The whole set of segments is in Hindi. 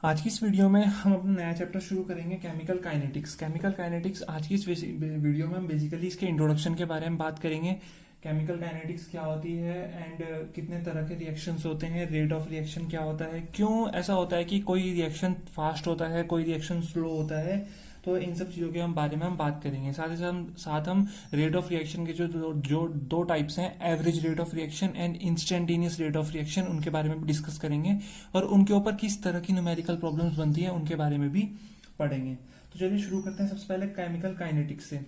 आज की इस वीडियो में हम अपना नया चैप्टर शुरू करेंगे केमिकल काइनेटिक्स। केमिकल काइनेटिक्स आज की इस वीडियो में हम बेसिकली इसके इंट्रोडक्शन के बारे में बात करेंगे। केमिकल काइनेटिक्स क्या होती है एंड कितने तरह के रिएक्शंस होते हैं, रेट ऑफ रिएक्शन क्या होता है, क्यों ऐसा होता है कि कोई रिएक्शन फास्ट होता है कोई रिएक्शन स्लो होता है। तो इन सब चीज़ों के बारे में हम बात करेंगे। साथ हम रेट ऑफ रिएक्शन के जो दो टाइप्स हैं, average rate of reaction and instantaneous rate of reaction, उनके बारे में भी डिस्कस करेंगे और उनके ऊपर किस तरह की न्यूमेरिकल प्रॉब्लम्स बनती हैं उनके बारे में भी पढ़ेंगे। तो चलिए शुरू करते हैं सबसे पहले केमिकल काइनेटिक्स से।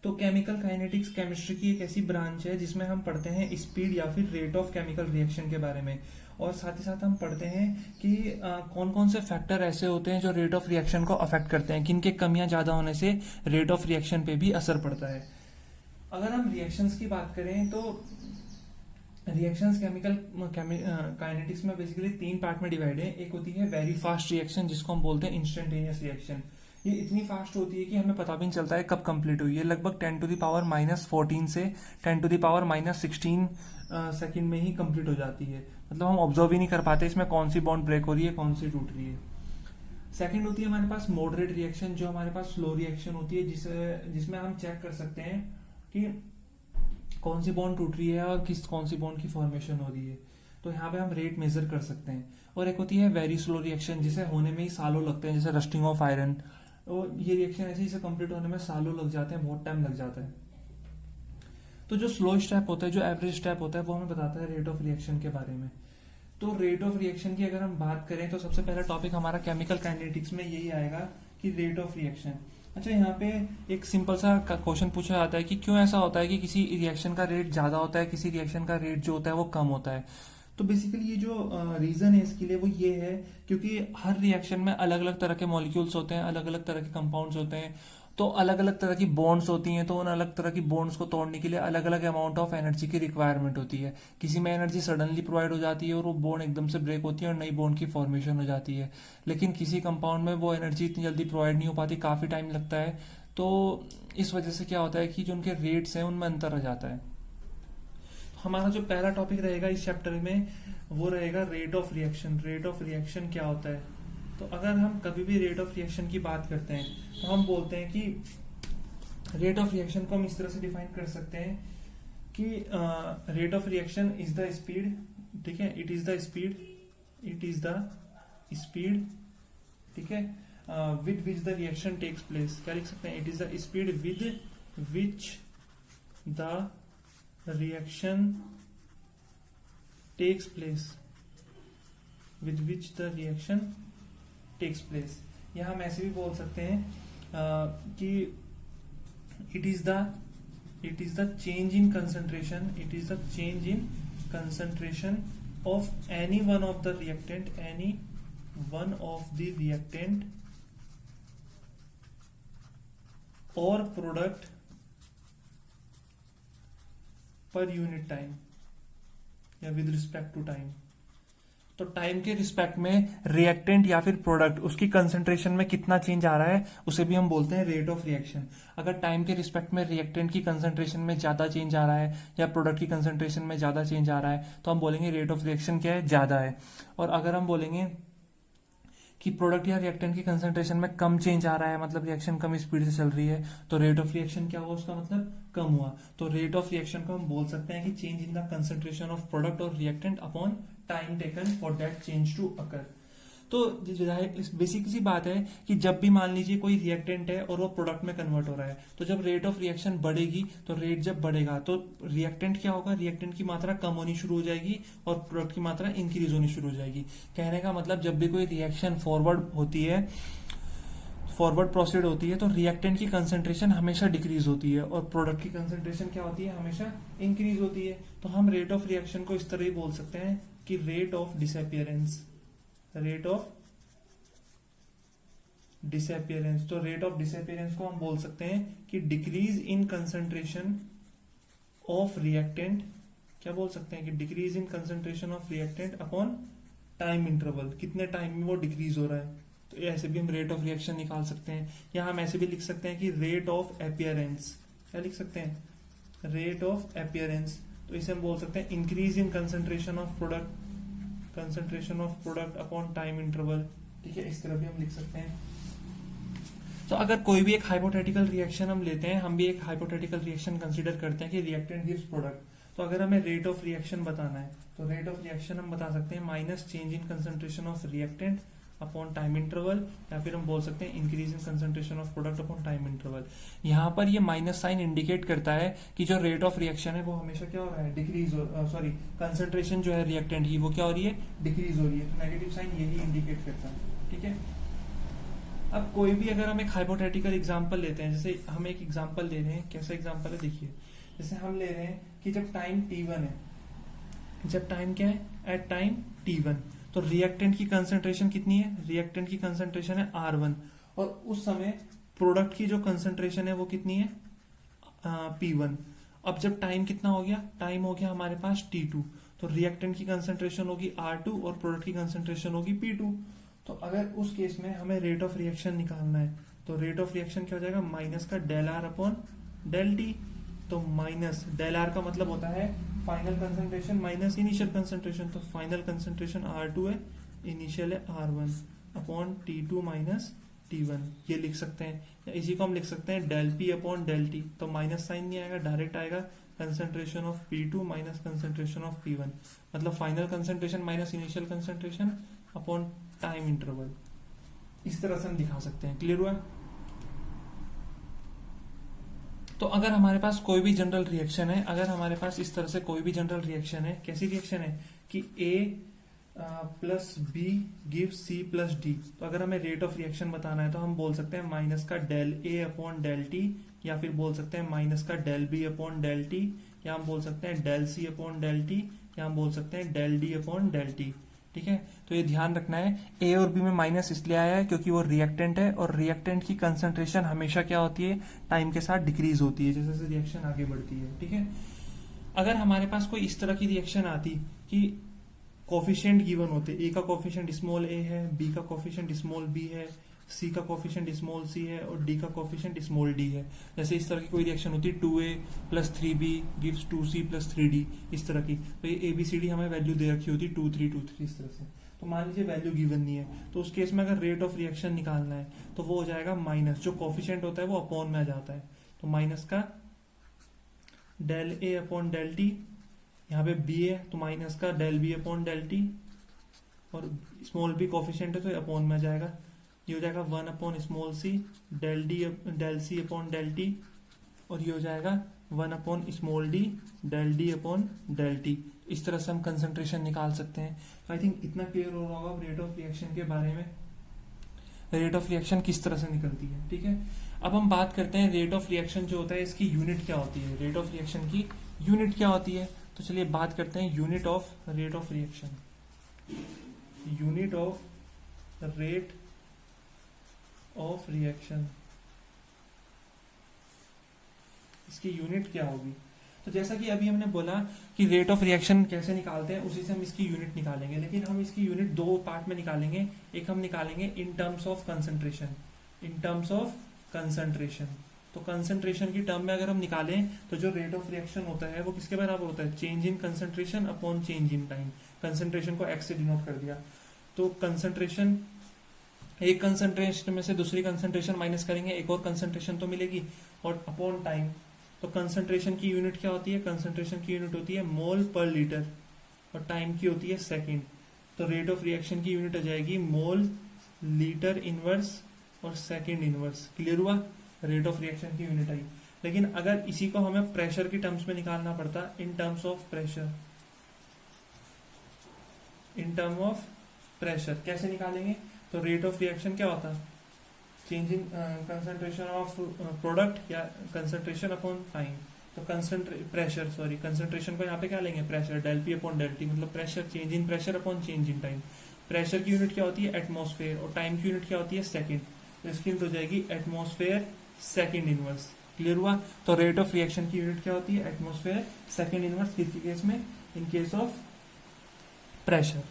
तो केमिकल काइनेटिक्स केमिस्ट्री की एक ऐसी ब्रांच है जिसमें हम पढ़ते हैं स्पीड या फिर रेट ऑफ केमिकल रिएक्शन के बारे में, और साथ ही साथ हम पढ़ते हैं कि कौन कौन से फैक्टर ऐसे होते हैं जो रेट ऑफ रिएक्शन को अफेक्ट करते हैं, किनके कमियां ज्यादा होने से रेट ऑफ रिएक्शन पे भी असर पड़ता है। अगर हम रिएक्शंस की बात करें तो रिएक्शंस केमिकल काइनेटिक्स में बेसिकली तीन पार्ट में डिवाइड है। एक होती है वेरी फास्ट रिएक्शन जिसको हम बोलते हैं इंस्टेंटेनियस रिएक्शन। ये इतनी फास्ट होती है कि हमें पता भी नहीं चलता है कब कंप्लीट हुई है। लगभग 10⁻⁻14 से 10⁻⁻16 सेकंड में ही कंप्लीट हो जाती है। मतलब हम ऑब्जर्व ही नहीं कर पाते इसमें कौन सी बॉन्ड ब्रेक हो रही है कौन सी टूट रही है। सेकंड होती है हमारे पास मॉडरेट रिएक्शन, जो हमारे पास स्लो रिएक्शन होती है जिसमें हम चेक कर सकते हैं कि कौन सी बॉन्ड टूट रही है और कौन सी बॉन्ड की फॉर्मेशन हो रही है। तो यहाँ पे हम रेट मेजर कर सकते हैं। और एक होती है वेरी स्लो रिएक्शन जिसे होने में ही सालों लगते हैं, जैसे रस्टिंग ऑफ आयरन। और ये रिएक्शन ऐसे ही कंप्लीट होने में सालों लग जाते हैं, बहुत टाइम लग जाता है। तो जो स्लो स्टेप होता है, जो एवरेज स्टेप होता है, वो हमें बताता है रेट ऑफ रिएक्शन के बारे में। तो रेट ऑफ रिएक्शन की अगर हम बात करें तो सबसे पहला टॉपिक हमारा केमिकल काइनेटिक्स में यही आएगा कि रेट ऑफ रिएक्शन। अच्छा, यहाँ पे एक सिंपल सा क्वेश्चन पूछा जाता है कि क्यों ऐसा होता है कि किसी रिएक्शन का रेट ज्यादा होता है, किसी रिएक्शन का रेट जो होता है वो कम होता है। तो बेसिकली ये जो रीजन है इसके लिए वो ये है क्योंकि हर रिएक्शन में अलग अलग तरह के मॉलिक्यूल्स होते हैं, अलग अलग तरह के कंपाउंड्स होते हैं, तो अलग अलग तरह की बॉन्ड्स होती हैं। तो उन अलग तरह की बॉन्ड्स को तोड़ने के लिए अलग अलग अमाउंट ऑफ एनर्जी की रिक्वायरमेंट होती है। किसी में एनर्जी सडनली प्रोवाइड हो जाती है और वो बॉन्ड एकदम से ब्रेक होती है और नई बॉन्ड की फॉर्मेशन हो जाती है। लेकिन किसी कंपाउंड में वो एनर्जी इतनी जल्दी प्रोवाइड नहीं हो पाती, काफी टाइम लगता है। तो इस वजह से क्या होता है कि जो उनके रेट्स हैं उनमें अंतर आ जाता है। हमारा जो पहला टॉपिक रहेगा इस चैप्टर में वो रहेगा rate of reaction. Rate of reaction क्या होता है? तो अगर हम कभी भी रेट ऑफ रिएक्शन की बात करते हैं तो हम बोलते हैं कि रेट ऑफ रिएक्शन को हम इस तरह से डिफाइन कर सकते हैं कि rate of reaction is the speed, ठीक है, it is the speed, it is the speed, ठीक है, with which the reaction takes place. क्या लिख सकते हैं? It is the speed with which the reaction takes place, with which the reaction takes place. या हम ऐसे भी बोल सकते हैं कि it is the change in concentration, it is the change in concentration of any one of the reactant, any one of the reactant और प्रोडक्ट पर यूनिट टाइम या विद रिस्पेक्ट टू टाइम। तो टाइम के रिस्पेक्ट में रिएक्टेंट या फिर प्रोडक्ट उसकी कंसंट्रेशन में कितना चेंज आ रहा है उसे भी हम बोलते हैं रेट ऑफ रिएक्शन। अगर टाइम के रिस्पेक्ट में रिएक्टेंट की कंसंट्रेशन में ज्यादा चेंज आ रहा है या प्रोडक्ट की कंसंट्रेशन में ज्यादा चेंज आ रहा है तो हम बोलेंगे रेट ऑफ रिएक्शन क्या है, ज्यादा है। और अगर हम बोलेंगे कि प्रोडक्ट या रिएक्टेंट की कंसंट्रेशन में कम चेंज आ रहा है, मतलब रिएक्शन कम स्पीड से चल रही है, तो रेट ऑफ रिएक्शन क्या हुआ, उसका मतलब कम हुआ। तो रेट ऑफ रिएक्शन को हम बोल सकते हैं कि change in the concentration of product और reactant upon time taken for that change to occur. तो बेसिक सी बात है कि जब भी मान लीजिए कोई रिएक्टेंट है और वो प्रोडक्ट में कन्वर्ट हो रहा है, तो जब रेट ऑफ रिएक्शन बढ़ेगी तो रेट जब बढ़ेगा तो रिएक्टेंट क्या होगा, रिएक्टेंट की मात्रा कम होनी शुरू हो जाएगी और प्रोडक्ट की मात्रा इंक्रीज होनी शुरू हो जाएगी। कहने का मतलब जब भी कोई रिएक्शन फॉरवर्ड होती है, फॉरवर्ड प्रोसीड होती है, तो रिएक्टेंट की कंसंट्रेशन हमेशा डिक्रीज होती है और प्रोडक्ट की कंसंट्रेशन क्या होती है, हमेशा इंक्रीज होती है। तो हम रेट ऑफ रिएक्शन को इस तरह ही बोल सकते हैं कि rate of disappearance, rate of disappearance. तो रेट ऑफ डिसअपियरेंस को हम बोल सकते हैं कि decrease in concentration of reactant, क्या बोल सकते हैं कि decrease in concentration of reactant upon time interval, कितने टाइम में वो डिक्रीज हो रहा है। तो ऐसे भी हम रेट ऑफ रिएक्शन निकाल सकते हैं। या हम ऐसे भी लिख सकते हैं कि रेट ऑफ अपियरेंस, क्या लिख सकते हैं, रेट ऑफ अपियरेंस। तो इसे हम बोल सकते हैं increase in concentration of product, concentration of product upon time interval. ठीक है, इस तरह भी हम लिख सकते हैं। तो अगर कोई भी एक हाइपोथेटिकल रिएक्शन हम लेते हैं, हम भी एक हाइपोथेटिकल रिएक्शन कंसीडर करते हैं कि रिएक्टेंट गिव्स प्रोडक्ट, तो अगर हमें रेट ऑफ रिएक्शन बताना है तो रेट ऑफ रिएक्शन हम बता सकते हैं minus change in concentration of reactant upon time interval, या फिर हम बोल सकते हैं increase in concentration of product upon time interval. यहाँ पर ये माइनस साइन इंडिकेट करता है कि जो रेट ऑफ रिएक्शन है वो हमेशा क्या हो रहा है, डिक्रीज सॉरी कंसंट्रेशन जो है रिएक्टेंट की वो क्या हो रही है, डिक्रीज हो रही है। तो नेगेटिव साइन यही इंडिकेट करता है। ठीक है, अब कोई भी अगर हम एक हाइपोथेटिकल एग्जांपल लेते हैं, जैसे हम एक एग्जांपल ले रहे हैं, कैसा एग्जांपल है देखिए, जैसे हम ले रहे हैं कि जब टाइम t1 है, जब टाइम क्या है, एट टाइम t1, तो रिएक्टेंट की कंसंट्रेशन कितनी है, रिएक्टेंट की कंसंट्रेशन है R1, और उस समय प्रोडक्ट की जो कंसंट्रेशन है वो कितनी है, P1। अब जब टाइम कितना हो गया, टाइम हो गया हमारे पास t2, तो रिएक्टेंट की कंसंट्रेशन होगी R2 और प्रोडक्ट की कंसंट्रेशन होगी P2। तो अगर उस केस में हमें रेट ऑफ रिएक्शन निकालना है, तो रेट ऑफ रिएक्शन क्या हो जाएगा, माइनस का del R upon del T. तो माइनस डेल आर का मतलब होता है final concentration minus initial concentration, तो फाइनल कंसंट्रेशन R2 है, इनिशियल है R1 upon T2 minus T1, ये लिख सकते हैं। या इसी को हम लिख सकते हैं del P upon del T, तो माइनस साइन नहीं आएगा, डायरेक्ट आएगा concentration of P2 minus concentration of P1, मतलब final concentration minus initial concentration upon time interval. इस तरह से हम दिखा सकते हैं। क्लियर हुआ? तो अगर हमारे पास कोई भी जनरल रिएक्शन है, अगर हमारे पास इस तरह से कोई भी जनरल रिएक्शन है, कैसी रिएक्शन है कि A plus B give C plus D, तो अगर हमें रेट ऑफ रिएक्शन बताना है तो हम बोल सकते हैं माइनस का del A upon del T, या फिर बोल सकते हैं माइनस का del B upon del T, या हम बोल सकते हैं del C upon del T, या हम बोल सकते हैं del D upon del T. ठीक है, तो ये ध्यान रखना है, ए और बी में माइनस इसलिए आया है क्योंकि वो रिएक्टेंट है, और रिएक्टेंट की कंसंट्रेशन हमेशा क्या होती है, टाइम के साथ डिक्रीज होती है जैसे जैसे रिएक्शन आगे बढ़ती है। ठीक है, अगर हमारे पास कोई इस तरह की रिएक्शन आती कि कोफिशिएंट गिवन होते, ए का कोफिशिएंट स्मॉल ए है, बी का कोफिशिएंट स्मॉल बी है, सी का कोफिशिएंट स्मॉल सी है, और डी का कोफिशिएंट स्मॉल डी है, जैसे इस तरह की कोई रिएक्शन होती है 2a plus 3b gives 2c plus 3d, इस तरह की, तो ये ABCD हमें वैल्यू दे रखी होती 2 3 2 3 इस तरह से। तो मान लीजिए वैल्यू गिवन नहीं है, तो उस केस में अगर रेट ऑफ रिएक्शन निकालना है तो वो हो जाएगा माइनस, जो कोफिशिएंट होता है वो अपॉन में आ जाता है, तो माइनस का del A upon del T, यहाँ पे बी है तो माइनस का del B upon del T, और स्मॉल बी कोफिशिएंट है तो ये अपॉन में आ जाएगा, ये हो जाएगा 1 upon small C del C upon del T, और ये हो जाएगा 1 upon small D del D upon del T. इस तरह से हम कंसंट्रेशन निकाल सकते हैं। तो आई थिंक इतना क्लियर हो रहा होगा रेट ऑफ रिएक्शन के बारे में, रेट ऑफ रिएक्शन किस तरह से निकलती है। ठीक है, अब हम बात करते हैं रेट ऑफ रिएक्शन जो होता है इसकी यूनिट क्या होती है, रेट ऑफ रिएक्शन की यूनिट क्या होती है। तो चलिए बात करते हैं unit of rate of reaction. Unit of rate of reaction, इसकी यूनिट क्या होगी। तो जैसा कि अभी हमने बोला कि रेट ऑफ रिएक्शन कैसे निकालते हैं, उसी से हम इसकी यूनिट निकालेंगे, लेकिन हम इसकी यूनिट दो पार्ट में निकालेंगे। एक हम निकालेंगे इन terms of concentration, in terms of concentration. तो कंसंट्रेशन की टर्म में अगर हम निकालें तो जो रेट ऑफ रिएक्शन होता है वो किसके बराबर होता है, change in concentration upon change in time. Concentration को एक्स से डिनोट कर दिया, तो कंसंट्रेशन, एक कंसंट्रेशन में से दूसरी कंसंट्रेशन माइनस करेंगे, एक और कंसंट्रेशन तो मिलेगी, और अपॉन टाइम। तो कंसंट्रेशन की यूनिट क्या होती है, कंसंट्रेशन की यूनिट होती है मोल पर लीटर, और टाइम की होती है सेकंड। तो रेट ऑफ रिएक्शन की यूनिट आ जाएगी मोल लीटर इनवर्स और सेकंड इनवर्स। क्लियर हुआ, रेट ऑफ रिएक्शन की यूनिट आई। लेकिन अगर इसी को हमें प्रेशर की टर्म्स में निकालना पड़ता, in terms of pressure, in term of pressure कैसे निकालेंगे। तो रेट ऑफ रिएक्शन क्या होता है, change in concentration of product या कंसंट्रेशन अपॉन टाइम। तो प्रेशर सॉरी कंसंट्रेशन को यहाँ पे क्या लेंगे, pressure, del P upon del T, मतलब pressure, change in pressure upon change in time. Pressure की यूनिट क्या होती है, एटमॉस्फेयर, और टाइम की यूनिट क्या होती है, सेकंड। तो इसकी यूनिट हो जाएगी एटमॉस्फेयर सेकंड इनवर्स। क्लियर हुआ। तो रेट ऑफ रिएक्शन की यूनिट क्या होती है, एटमॉस्फेयर सेकंड इनवर्स, किसके केस में, इन केस ऑफ प्रेशर।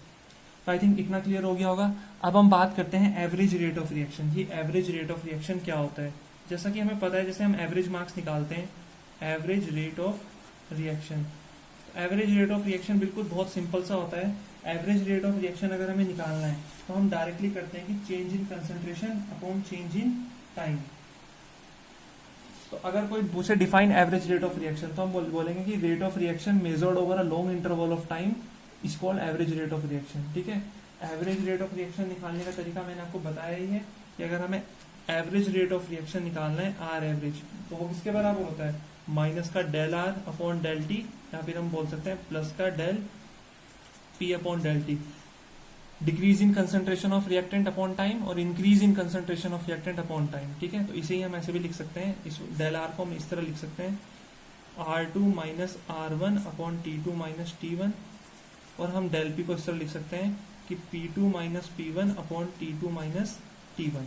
तो आई थिंक इतना क्लियर हो गया होगा। अब हम बात करते हैं एवरेज रेट ऑफ रिएक्शन की। एवरेज रेट ऑफ रिएक्शन क्या होता है, जैसा कि हमें पता है, जैसे हम एवरेज मार्क्स निकालते हैं, average rate of reaction. Average rate of reaction बिल्कुल बहुत सिंपल सा होता है। एवरेज रेट ऑफ रिएक्शन अगर हमें निकालना है तो हम डायरेक्टली करते हैं कि change in concentration upon change in time. तो अगर कोई पूछे define average rate of reaction तो हम बोलेंगे कि rate of reaction measured over a long interval of time is called average rate of reaction. ठीक है, एवरेज रेट ऑफ रिएक्शन निकालने का तरीका मैंने आपको बताया ही है कि अगर हमें एवरेज रेट ऑफ रिएक्शन निकालना है आर एवरेज, तो वो किसके बराबर होता है, माइनस का del R upon del T, या फिर हम बोल सकते हैं प्लस का del P upon del T. Decrease in concentration of reactant upon time और increase in concentration of reactant upon time. ठीक है, तो इसे ही हम ऐसे भी लिख सकते हैं, इस डेल आर को हम इस तरह लिख सकते हैं R2 minus R1 upon T2 minus T1, और हम डेल पी को इस तरह लिख सकते हैं कि P2 minus P1 upon T2 minus T1।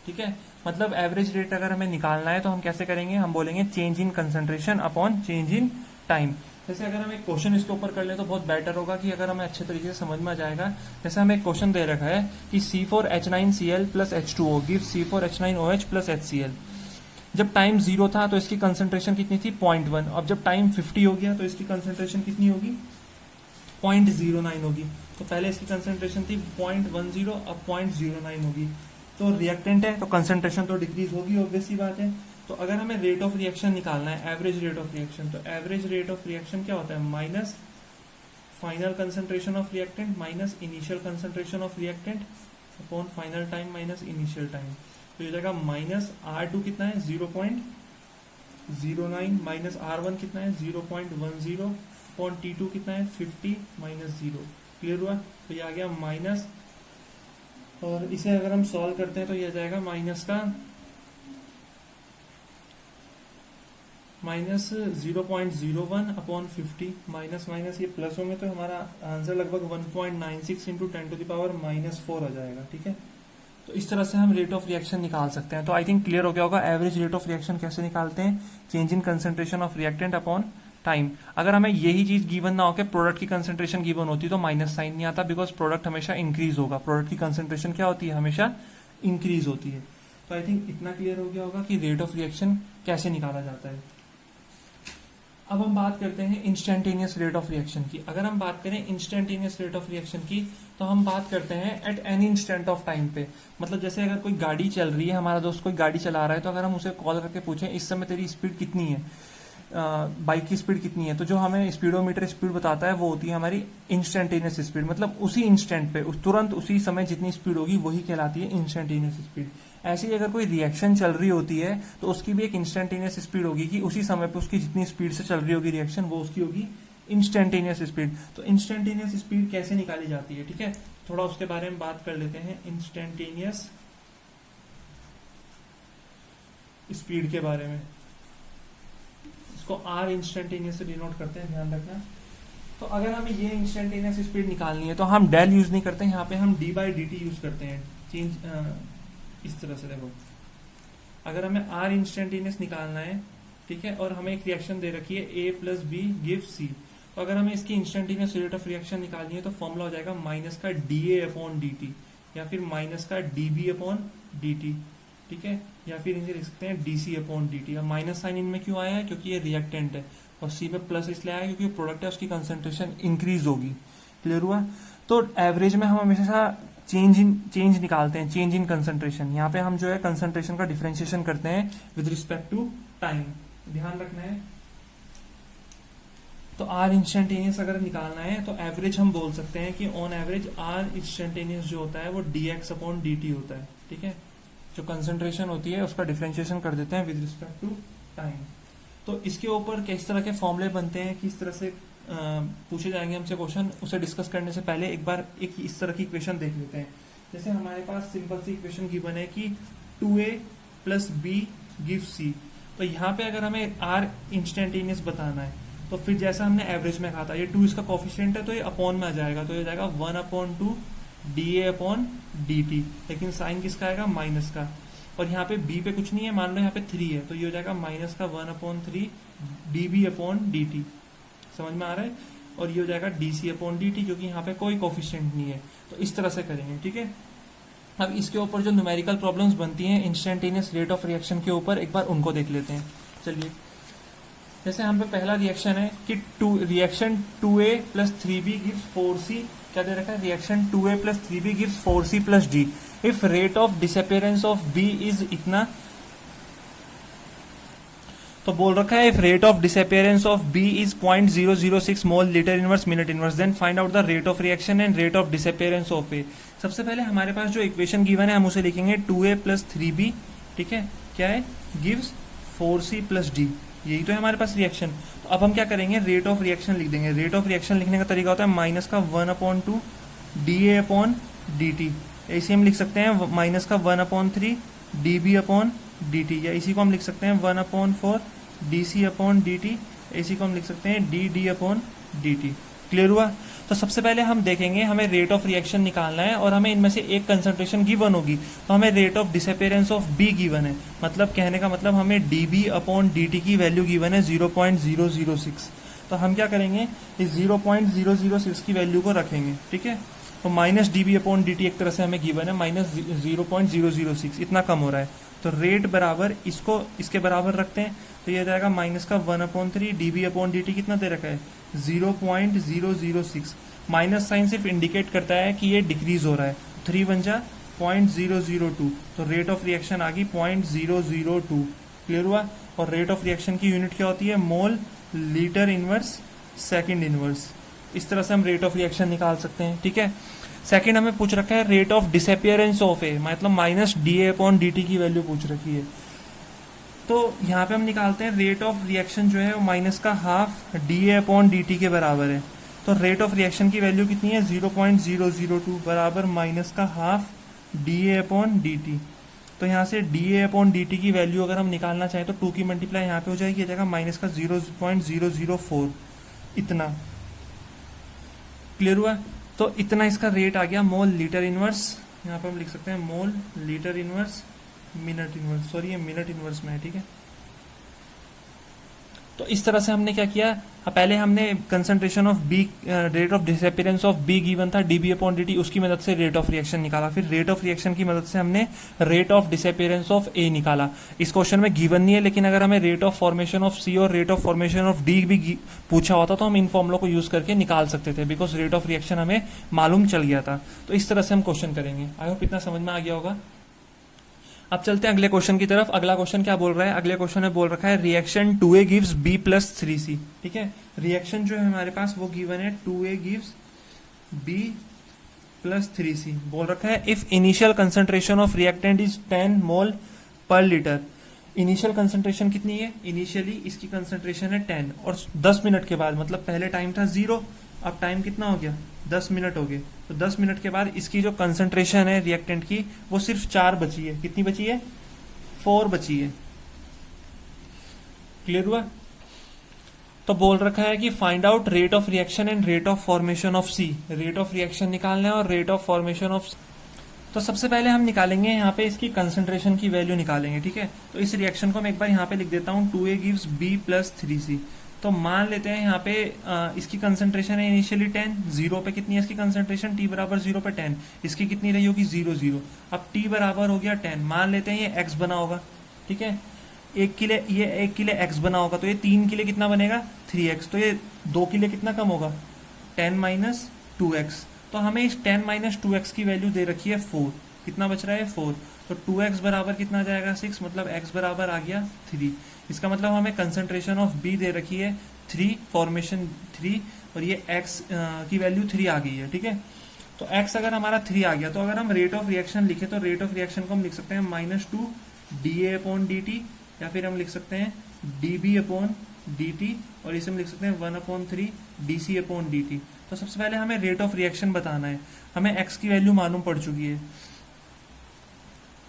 ठीक है, मतलब एवरेज रेट अगर हमें निकालना है तो हम कैसे करेंगे, हम बोलेंगे change in concentration upon change in time. जैसे अगर हम एक क्वेश्चन इसके ऊपर कर ले तो बहुत बेटर होगा कि अगर हमें अच्छे तरीके से समझ में आ जाएगा। जैसे हमें एक क्वेश्चन दे रखा है कि C4H9Cl plus H2O gives C4H9OH plus HCl। जब टाइम 0 था तो इसकी कंसंट्रेशन कितनी थी, 0.1। अब जब टाइम 50 हो गया तो इसकी कंसंट्रेशन कितनी होगी, 0.09 होगी। तो पहले इसकी कंसंट्रेशन थी 0.10, अब 0.09 होगी। तो रिएक्टेंट है तो कंसंट्रेशन तो डिक्रीज होगी, ऑब्वियस सी बात है। तो अगर हमें रेट ऑफ रिएक्शन निकालना है, एवरेज रेट ऑफ रिएक्शन, तो एवरेज रेट ऑफ रिएक्शन क्या होता है, minus final concentration of reactant minus initial concentration of reactant upon final time minus initial time. तो ये जाएगा माइनस R2 कितना है 0.09 माइनस R1 कितना है 0.10 अपॉन T2 कितना है 50 माइनस 0। क्लियर हुआ, तो ये आ गया माइनस, और इसे अगर हम सॉल्व करते हैं तो ये जाएगा माइनस का माइनस 0.01 अपॉन 50 माइनस माइनस ये प्लस होंगे तो हमारा आंसर लगभग 1.96 इंटू 10 टू द पावर -4 आ जाएगा। ठीक है, तो इस तरह से हम रेट ऑफ रिएक्शन निकाल सकते हैं। तो आई थिंक क्लियर हो गया होगा एवरेज रेट ऑफ रिएक्शन कैसे निकालते हैं, change in concentration of reactant upon time. अगर हमें यही चीज गिवन ना हो के प्रोडक्ट की कंसंट्रेशन गिवन होती तो माइनस साइन नहीं आता, बिकॉज प्रोडक्ट हमेशा इंक्रीज होगा, प्रोडक्ट की कंसंट्रेशन क्या होती है, हमेशा इंक्रीज होती है। तो आई थिंक इतना क्लियर हो गया होगा कि रेट ऑफ रिएक्शन कैसे निकाला जाता है। अब हम बात करते हैं इंस्टेंटेनियस रेट ऑफ रिएक्शन की। अगर हम बात करें इंस्टेंटेनियस रेट ऑफ रिएक्शन की तो हम बात करते हैं at any instant of time पे। मतलब जैसे अगर कोई गाड़ी चल रही है, हमारा दोस्त कोई गाड़ी चला रहा है, तो अगर हम उसे कॉल करके पूछें इस समय तेरी स्पीड कितनी है, बाइक की स्पीड कितनी है, तो जो हमें स्पीडोमीटर स्पीड बताता है वो होती है हमारी इंस्टेंटेनियस स्पीड। मतलब उसी इंस्टेंट पे तुरंत उसी समय जितनी स्पीड होगी वही कहलाती है इंस्टेंटेनियस स्पीड। ऐसे ही अगर कोई रिएक्शन चल रही होती है तो उसकी भी एक इंस्टेंटेनियस स्पीड होगी कि उसी समय पे उसकी जितनी स्पीड से चल रही होगी रिएक्शन वो उसकी होगी इंस्टेंटेनियस स्पीड। तो इंस्टेंटेनियस स्पीड कैसे निकाली जाती है, ठीक है, थोड़ा उसके बारे में बात कर लेते हैं, इंस्टेंटेनियस स्पीड के बारे में। इसको आर इंस्टेंटेनियस से डिनोट करते हैं, ध्यान रखना। तो अगर हमें ये इंस्टेंटेनियस स्पीड निकालनी है तो हम डेल यूज नहीं करते, यहाँ पे हम D by D T use करते हैं। चेंज इस तरह से देखो, अगर हमें आर इंस्टेंटेनियस निकालना है, ठीक है, और हमें एक रिएक्शन दे रखी है ए प्लस बी गिव सी, तो अगर हमें इसकी इंस्टेंटेनियस रेट ऑफ रिएक्शन निकालनी है तो फॉर्मूला हो जाएगा माइनस का D A upon D T, या फिर माइनस का D B upon D T, ठीक है, या फिर इसे लिख सकते हैं D C upon D T. अब माइनस साइन इनमें क्यों आया है, क्योंकि ये रिएक्टेंट है, और सी पे प्लस इसलिए आया क्योंकि प्रोडक्ट है उसकी कंसेंट्रेशन इंक्रीज होगी। क्लियर हुआ। तो एवरेज में हम हमेशा चेंज निकालते हैं, चेंज इन कंसंट्रेशन। यहाँ पे हम जो है कंसंट्रेशन का डिफरेंशिएशन करते हैं विद रिस्पेक्ट टू टाइम, ध्यान रखना है। तो आर इंस्टेंटेनियस अगर निकालना है तो एवरेज हम बोल सकते हैं कि ऑन एवरेज आर इंस्टेंटेनियस जो होता है वो D x upon D T होता है, ठीक है, जो कंसंट्रेशन होती है उसका डिफरेंशिएशन कर देते हैं विद रिस्पेक्ट टू टाइम। तो इसके ऊपर किस तरह के फॉर्मूले बनते हैं, किस तरह से पूछे जाएंगे हमसे क्वेश्चन, उसे डिस्कस करने से पहले एक बार एक इस तरह की इक्वेशन देख लेते हैं। जैसे हमारे पास सिंपल सी इक्वेशन गिवन है कि 2a plus B give C. तो यहाँ पे अगर हमें आर इंस्टेंटेनियस बताना है तो फिर जैसा हमने एवरेज में कहा था, ये 2 इसका कोफिशिएंट है तो ये अपॉन में आ जाएगा, तो ये जाएगा 1/2 D A upon D T, लेकिन साइन किसका आएगा, माइनस का। और यहाँ पे b पे कुछ नहीं है, मान लो यहाँ पे 3 है, तो ये हो जाएगा माइनस का 1/3 D B upon D T, समझ में आ रहा है। और ये हो जाएगा D C upon D T, क्योंकि यहाँ पे कोई कोफिशिएंट नहीं है। तो इस तरह से करेंगे, ठीक है। अब इसके ऊपर जो न्यूमेरिकल प्रॉब्लम्स बनती हैं इंस्टेंटेनियस रेट ऑफ रिएक्शन के ऊपर, एक बार उनको देख लेते हैं। चलिए, जैसे हम पे पहला रिएक्शन है कि reaction 2a plus 3b gives 4c क्या दे रखा है, reaction 2A plus 3B gives 4C plus D if rate of disappearance of B is इतना, तो बोल रखा है if rate of disappearance of B is 0.006 mole litre inverse minute inverse then find out the rate of reaction and rate of disappearance of A। सबसे पहले हमारे पास जो इक्वेशन गिवन है हम उसे लिखेंगे 2A प्लस 3B, ठीक है, क्या है, गिव्स 4C प्लस D, यही तो है हमारे पास रिएक्शन। तो अब हम क्या करेंगे, रेट ऑफ रिएक्शन लिख देंगे। रेट ऑफ रिएक्शन लिखने का तरीका होता है माइनस का 1/2 DA अपॉन DT, ऐसे हम लिख सकते हैं माइनस का 1/3 DB अपॉन DT, या इसी को हम लिख सकते हैं 1/4 DC अपॉन DT, इसी को हम लिख सकते हैं DD अपॉन DT। क्लियर हुआ? तो सबसे पहले हम देखेंगे हमें रेट ऑफ रिएक्शन निकालना है और हमें इनमें से एक कंसंट्रेशन गिवन होगी, तो हमें rate of disappearance of B given है, मतलब कहने का मतलब हमें DB अपॉन DT की वैल्यू गिवन है 0.006। तो हम क्या करेंगे, इस 0.006 की वैल्यू को रखेंगे, ठीक है। तो माइनस DB अपॉन DT एक तरह से हमें गिवन है माइनस 0.006, इतना कम हो रहा है, तो रेट बराबर इसको इसके बराबर रखते हैं, तो ये जाएगा माइनस का 1/3 DB अपॉन DT कितना दे रखा है 0.006। माइनस साइन सिर्फ इंडिकेट करता है कि ये डिक्रीज हो रहा है, 3 बन जा 0.002, तो रेट ऑफ रिएक्शन आ गई 0.002। क्लियर हुआ? और रेट ऑफ रिएक्शन की यूनिट क्या होती है, मोल लीटर इनवर्स सेकंड इनवर्स। इस तरह से हम रेट ऑफ रिएक्शन निकाल सकते हैं, ठीक है। सेकंड हमें पूछ रखा है रेट ऑफ डिसअपियरेंस ऑफ ए, मतलब माइनस DA अपॉन DT की वैल्यू पूछ रखी है। तो यहाँ पे हम निकालते हैं रेट ऑफ रिएक्शन जो है वो माइनस का हाफ DA अपॉन DT के बराबर है। तो रेट ऑफ रिएक्शन की वैल्यू कितनी है 0.002 बराबर माइनस का हाफ DA अपॉन DT। तो यहाँ से DA अपॉन DT की वैल्यू अगर हम निकालना चाहें तो 2 की मल्टीप्लाई यहाँ पे हो जाएगी, जाएगा माइनस का 0.004, इतना। क्लियर हुआ? तो इतना इसका रेट आ गया मोल लीटर इनवर्स, यहाँ पे हम लिख सकते हैं मोल litre inverse minute inverse, sorry ये मिनट इनवर्स में है, ठीक है। तो इस तरह से हमने क्या किया, पहले हमने concentration of B, rate of disappearance of B given था DB अपॉन DT, उसकी मदद से रेट ऑफ रिएक्शन निकाला। फिर रेट ऑफ रिएक्शन की मदद से हमने rate of disappearance of A निकाला। इस क्वेश्चन में गिवन नहीं है, लेकिन अगर हमें rate of formation of C और rate of formation of D भी पूछा होता तो हम इन फॉर्मुला को यूज करके निकाल सकते थे, बिकॉज रेट ऑफ रिएक्शन हमें मालूम चल गया था। तो इस तरह से हम क्वेश्चन करेंगे। आई होप इतना समझ में आ गया होगा। अब चलते हैं अगले क्वेश्चन की तरफ। अगला क्वेश्चन क्या बोल रहा है, अगले क्वेश्चन में बोल रखा है reaction 2A gives B plus 3C, ठीक है। रिएक्शन जो है हमारे पास वो गिवन है 2A gives B plus 3C। बोल रखा है if initial concentration of reactant is 10 मोल पर लीटर। इनिशियल कंसंट्रेशन कितनी है, इनिशियली इसकी कंसंट्रेशन है 10 और 10 मिनट के बाद, मतलब पहले टाइम था 0, अब टाइम कितना हो गया 10 मिनट हो गए, तो 10 मिनट के बाद इसकी जो कंसंट्रेशन है रिएक्टेंट की वो सिर्फ 4 बची है। कितनी बची है, 4 बची है। क्लियर हुआ? तो बोल रखा है कि find out rate of reaction and rate of formation of C। Rate of reaction निकालना है और रेट ऑफ फॉर्मेशन ऑफ। तो सबसे पहले हम निकालेंगे यहाँ पे इसकी कंसंट्रेशन की वैल्यू निकालेंगे, ठीक है। तो इस रिएक्शन को मैं एक बार यहाँ पे लिख देता हूँ 2A gives B plus 3C। तो मान लेते हैं यहाँ पे इसकी कंसंट्रेशन है इनिशियली 10, 0 पे कितनी है इसकी कंसंट्रेशन, T बराबर 0 पे 10, इसकी कितनी रही होगी 0 0। अब T बराबर हो गया 10, मान लेते हैं ये X बना होगा, ठीक है। एक के लिए X बना होगा, तो ये 3 के लिए कितना बनेगा 3X, तो ये 2 के लिए कितना कम होगा 10 माइनस 2X। तो हमें इस 10 माइनस 2X की वैल्यू दे रखी है 4, कितना बच रहा है 4, तो 2X बराबर कितना जाएगा 6, मतलब X बराबर आ गया 3। इसका मतलब हमें कंसंट्रेशन ऑफ B दे रखी है 3, फॉर्मेशन 3, और ये X की वैल्यू 3 आ गई है, ठीक है। तो X अगर हमारा 3 आ गया, तो अगर हम रेट ऑफ रिएक्शन लिखे तो रेट ऑफ रिएक्शन को हम लिख सकते हैं -2 DA अपॉन DT, या फिर हम लिख सकते हैं DB अपॉन DT, और इसे हम लिख सकते हैं 1/3 DC अपॉन DT। तो सबसे पहले हमें रेट ऑफ रिएक्शन बताना है, हमें X की वैल्यू मालूम पड़ चुकी है।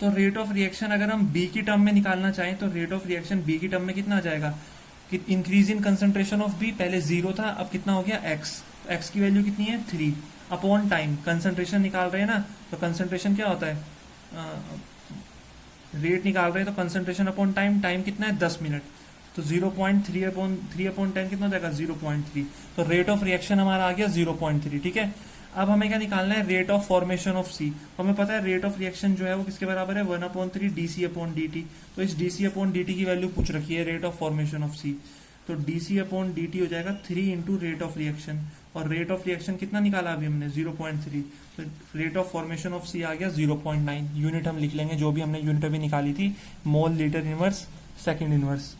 तो रेट ऑफ रिएक्शन अगर हम B की टर्म में निकालना चाहें तो रेट ऑफ रिएक्शन B की टर्म में कितना आ जाएगा, कि increase in concentration of B, पहले 0 था अब कितना हो गया X की वैल्यू कितनी है 3 अपॉन टाइम, कंसंट्रेशन निकाल रहे हैं ना, तो कंसंट्रेशन क्या होता है, रेट निकाल रहे हैं तो कंसंट्रेशन अपॉन टाइम, टाइम कितना है 10 मिनट, तो 0.3 अपॉन 10 कितना हो जाएगा 0.3। तो रेट ऑफ रिएक्शन हमारा आ गया 0.3, ठीक है। अब हमें क्या निकालना है, rate of formation of C। तो हमें पता है रेट ऑफ रिएक्शन जो है वो किसके बराबर है 1/3 DC अपॉन DT। तो इस DC अपॉन DT की वैल्यू पूछ रखी है rate of formation of C। तो dc/dt हो जाएगा 3 इंटू रेट ऑफ रिएक्शन, और रेट ऑफ रिएक्शन कितना निकाला अभी हमने 0.3, तो रेट ऑफ फॉर्मेशन ऑफ सी आ गया 0.9। यूनिट हम लिख लेंगे जो भी हमने यूनिट अभी निकाली थी, मोल लीटर इनवर्स सेकेंड इनवर्स,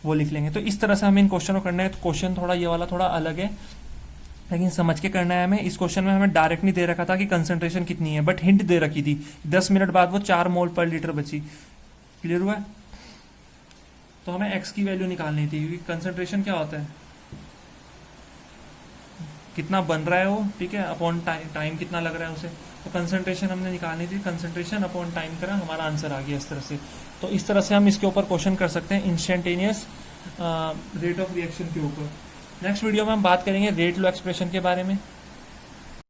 वो लिख लेंगे। तो इस तरह से हमें इन क्वेश्चन को करना है। तो क्वेश्चन थोड़ा ये वाला थोड़ा अलग है, लेकिन समझ के करना है हमें। इस क्वेश्चन में हमें डायरेक्ट नहीं दे रखा था कि कंसंट्रेशन कितनी है, बट हिंट दे रखी थी। 10 मिनट बाद वो 4 मोल पर लीटर बची। क्लियर हुआ? तो हमें एक्स की वैल्यू निकालनी थी, क्योंकि कंसंट्रेशन क्या होता है, कितना बन रहा है वो, ठीक है, अपॉन टाइम कितना लग रहा है उसे। तो कंसंट्रेशन हमने निकालनी थी, कंसंट्रेशन अपॉन टाइम करा, हमारा आंसर आ गया इस तरह से। तो इस तरह से हम इसके ऊपर क्वेश्चन कर सकते हैं, इंस्टेंटेनियस रेट ऑफ रिएक्शन के ऊपर। नेक्स्ट वीडियो में हम बात करेंगे रेट लॉ एक्सप्रेशन के बारे में।